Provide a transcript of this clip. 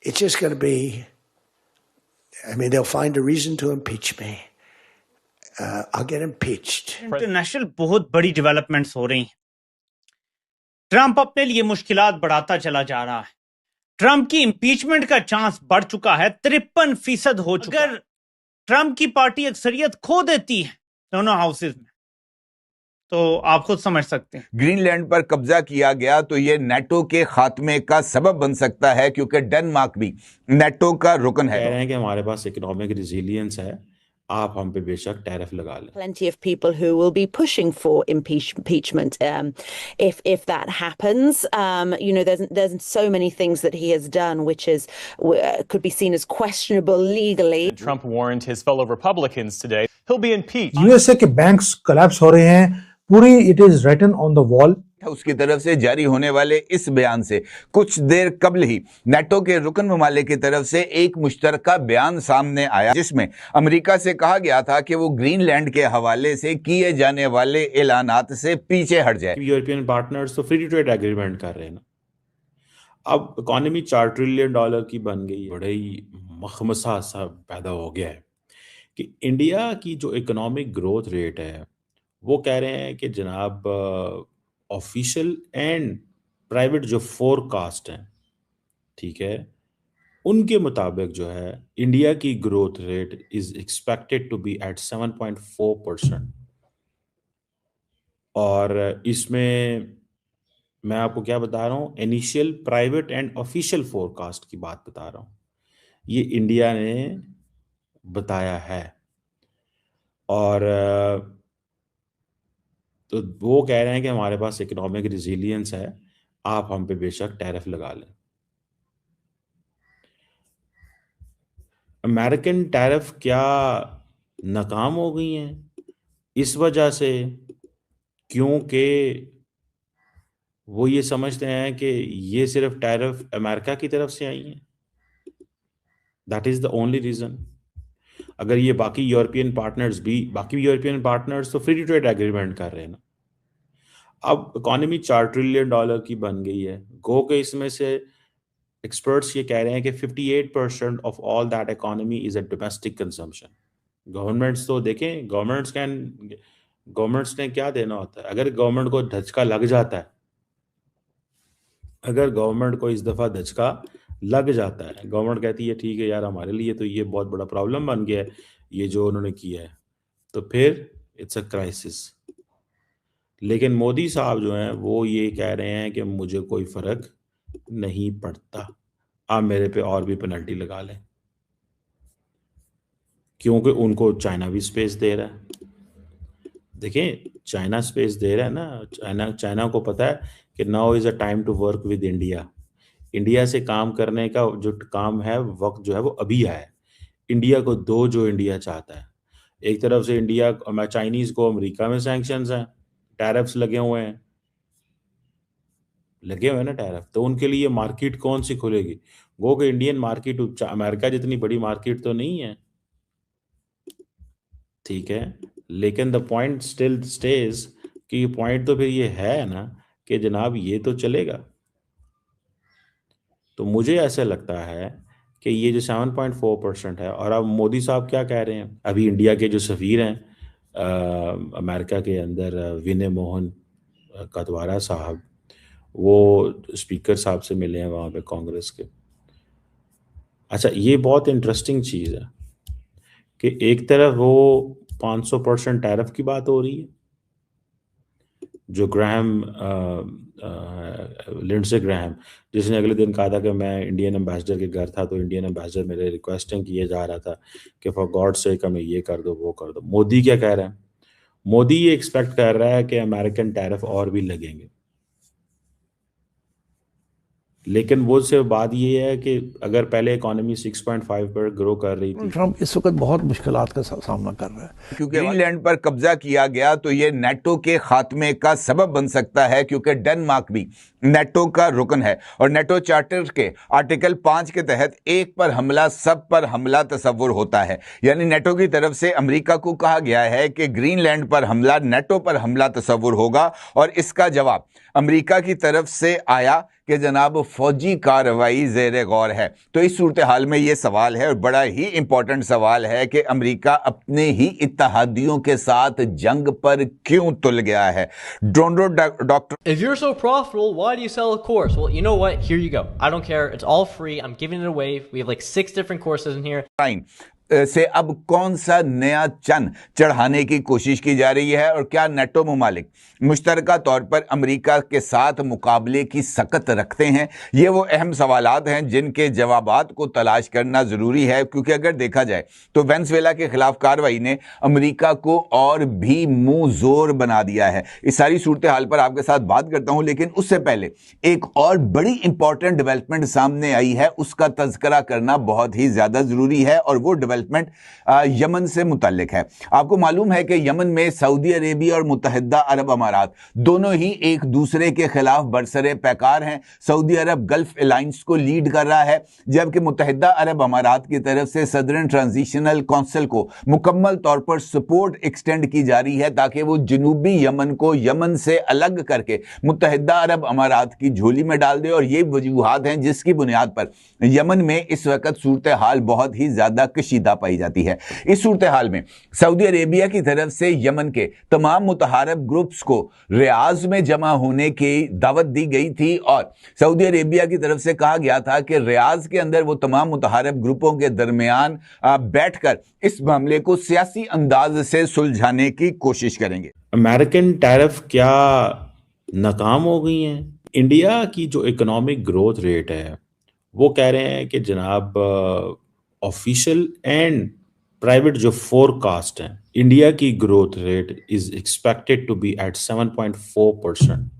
it's just going to be, I mean, they'll find a reason to impeach me. I'll get impeached. International बहुत बड़ी developments हो रही हैं। Trump अपने लिए मुश्किलात बढ़ाता चला जा रहा है। ट्रंप की इंपीचमेंट का चांस बढ़ चुका है, 53% हो चुका। अगर ट्रंप की पार्टी अक्सरियत खो देती है दोनों हाउसेज में, तो आप खुद समझ सकते हैं। ग्रीनलैंड पर कब्जा किया गया तो ये नेटो के खात्मे का सबब बन सकता है, क्योंकि डेनमार्क भी नेटो का रुकन है। कह रहे हैं कि हमारे पास इकोनॉमिक रिजिलियंस है, आप हम पे बेशक टैरिफ लगा लें। Plenty of people who will be pushing for impeachment if that happens. There's so many things that he has done which could be seen as questionable legally. Trump warned his fellow Republicans today he'll be impeached. USA के banks collapse हो रहे हैं, पूरी it is written on the wall. उसकी तरफ से जारी होने वाले इस बयान से कुछ देर कबल ही नेटो के रुकन ममालिक की तरफ से एक मुश्तरका बयान सामने आया, जिसमें अमेरिका से कहा गया था कि वो ग्रीनलैंड के हवाले से किए जाने वाले ऐलानात से पीछे हट जाए। यूरोपियन पार्टनर्स तो फ्री ट्रेड एग्रीमेंट कर रहे हैं ना। अब इकोनॉमी $4 ट्रिलियन की बन गई, बड़ा ही मखमसा सा पैदा हो गया है कि इंडिया की जो इकोनॉमिक ग्रोथ रेट है वो कह रहे हैं कि जनाब ऑफिशियल एंड प्राइवेट जो फोरकास्ट हैं, ठीक है, उनके मुताबिक जो है इंडिया की growth rate is expected to be at 7.4%। और इसमें मैं आपको क्या बता रहा हूँ, initial private and official forecast की बात बता रहा हूँ, ये इंडिया ने बताया है। और तो वो कह रहे हैं कि हमारे पास इकोनॉमिक रिजिलियंस है, आप हम पे बेशक टैरिफ लगा लें। अमेरिकन टैरिफ क्या नाकाम हो गई हैं इस वजह से क्योंकि वो ये समझते हैं कि ये सिर्फ टैरिफ अमेरिका की तरफ से आई हैं। That is the only reason. अगर ये बाकी यूरोपियन पार्टनर्स तो फ्री ट्रेड एग्रीमेंट कर रहे हैं ना। अब इकोनॉमी $4 ट्रिलियन की बन गई है, गो के इसमें से एक्सपर्ट्स ये कह रहे हैं कि 58% of all that economy is a domestic consumption. Governments तो देखें, गवर्नमेंट्स ने क्या देना होता है। अगर गवर्नमेंट को धचका लग जाता है, अगर गवर्नमेंट को इस दफ़ा धचका लग जाता है, गवर्नमेंट कहती है ठीक है यार, हमारे लिए तो ये बहुत बड़ा प्रॉब्लम बन गया है ये जो उन्होंने किया है, तो फिर इट्स अ क्राइसिस। लेकिन मोदी साहब जो हैं वो ये कह रहे हैं कि मुझे कोई फ़र्क नहीं पड़ता, आप मेरे पे और भी पेनल्टी लगा लें, क्योंकि उनको चाइना भी स्पेस दे रहा है। देखें, चाइना स्पेस दे रहा है ना। चाइना को पता है कि now is a time to work with India. India से काम करने का जो काम है, वक्त जो है वो अभी आया है। इंडिया को दो जो इंडिया चाहता है। एक तरफ से इंडिया, चाइनीज़ को अमेरिका में सैंक्शंस हैं, टैरिफ्स लगे हुए हैं ना टैरिफ, तो उनके लिए मार्केट कौन सी खुलेगी? वो कि इंडियन मार्केट अमेरिका जितनी बड़ी मार्केट तो नहीं है, ठीक है, लेकिन द पॉइंट स्टिल स्टेज कि पॉइंट तो फिर ये है ना कि जनाब ये तो चलेगा। तो मुझे ऐसा लगता है कि ये जो 7.4% है, और अब मोदी साहब क्या कह रहे हैं, अभी इंडिया के जो सफ़ीर हैं अमेरिका के अंदर, विनय मोहन कतवारा साहब, वो स्पीकर साहब से मिले हैं वहाँ पे कांग्रेस के। अच्छा, ये बहुत इंटरेस्टिंग चीज़ है कि एक तरफ वो 500% टैरिफ की बात हो रही है, जो लिंडसे ग्राहम, जिसने अगले दिन कहा था कि मैं इंडियन एम्बेसडर के घर था तो इंडियन एम्बेसडर मेरे रिक्वेस्टिंग किए जा रहा था कि फॉर गॉड सेक हमें ये कर दो वो कर दो। मोदी क्या कह रहा है? मोदी ये एक्सपेक्ट कर रहा है कि अमेरिकन टैरिफ और भी लगेंगे, लेकिन वो सिर्फ बात ये है कि अगर पहले इकोनॉमी 6.5 पर ग्रो कर रही थी, ट्रंप इस वक्त बहुत मुश्किलात का सामना कर रहा है। क्योंकि ग्रीनलैंड पर कब्जा किया गया तो ये नेटो के खात्मे का सबब बन सकता है, क्योंकि डेनमार्क भी नेटो का रुकन है और नेटो चार्टर के आर्टिकल 5 के तहत एक पर हमला सब पर हमला तस्वुर होता है। यानी नेटो की तरफ से अमेरिका को कहा गया है कि ग्रीनलैंड पर हमला नेटो पर हमला तस्वुर होगा और इसका जवाब अमेरिका की तरफ से आया कि जनाब फौजी कार्रवाई ज़ेर गौर है। तो इस सूरत हाल में ये सवाल है और बड़ा ही इंपॉर्टेंट सवाल है कि अमेरिका अपने ही इत्तेहादियों के साथ जंग पर क्यों तुल गया है। Doctor If you're so profitable, why do you sell a course? Well, you know what? Here you go. I don't care. It's all free. I'm giving it away. We have like 6 different courses in here. से अब कौन सा नया चन चढ़ाने की कोशिश की जा रही है और क्या नेटो ममालिक मुश्तरका तौर पर अमेरिका के साथ मुकाबले की सकत रखते हैं? ये वो अहम सवालात हैं जिनके जवाबात को तलाश करना ज़रूरी है, क्योंकि अगर देखा जाए तो वेनेजुएला के खिलाफ कार्रवाई ने अमेरिका को और भी मुंह जोर बना दिया है। इस सारी सूरत हाल पर आपके साथ बात करता हूं, लेकिन उससे पहले एक और बड़ी इंपॉर्टेंट डेवलपमेंट सामने आई है, उसका तज़किरा करना बहुत ही ज़्यादा ज़रूरी है और वो डेवलपमेंट यमन से मुतल्लिक है। आपको मालूम है कि यमन में सऊदी अरेबिया और मुत्तहिदा अरब अमारात दोनों ही एक दूसरे के खिलाफ बरसरे पैकार हैं। सऊदी अरब गल्फ अलायंस को लीड कर रहा है, जबकि मुत्तहिदा अरब अमारात की तरफ से सदरन ट्रांजिशनल काउंसिल को मुकम्मल तौर पर सपोर्ट एक्सटेंड की जा रही है ताकि वो जनूबी यमन को यमन से अलग करके मुत्तहिदा अरब अमारात की झोली में डाल दे। और ये वजूहात हैं जिसकी बुनियाद पर यमन में इस वक्त सूरत हाल बहुत ही ज्यादा कशीदा पाई जाती है। इस सूरत हाल में सऊदी अरेबिया की तरफ से यमन के तमाम मुतहारब ग्रुप्स को रियाज में जमा होने की दावत दी गई थी और सऊदी अरेबिया की तरफ से कहा गया था कि रियाज के अंदर वो तमाम मुतहारब ग्रुपों के दरमियान बैठकर इस मामले को सियासी अंदाज से सुलझाने की कोशिश करेंगे। अमेरिकन टैरिफ क्या नाकाम हो गई हैं? इंडिया की जो इकोनॉमिक ग्रोथ रेट है वो कह रहे हैं कि जनाब ऑफिशियल एंड प्राइवेट जो फोरकास्ट है, इंडिया की growth rate is expected to be at 7.4%।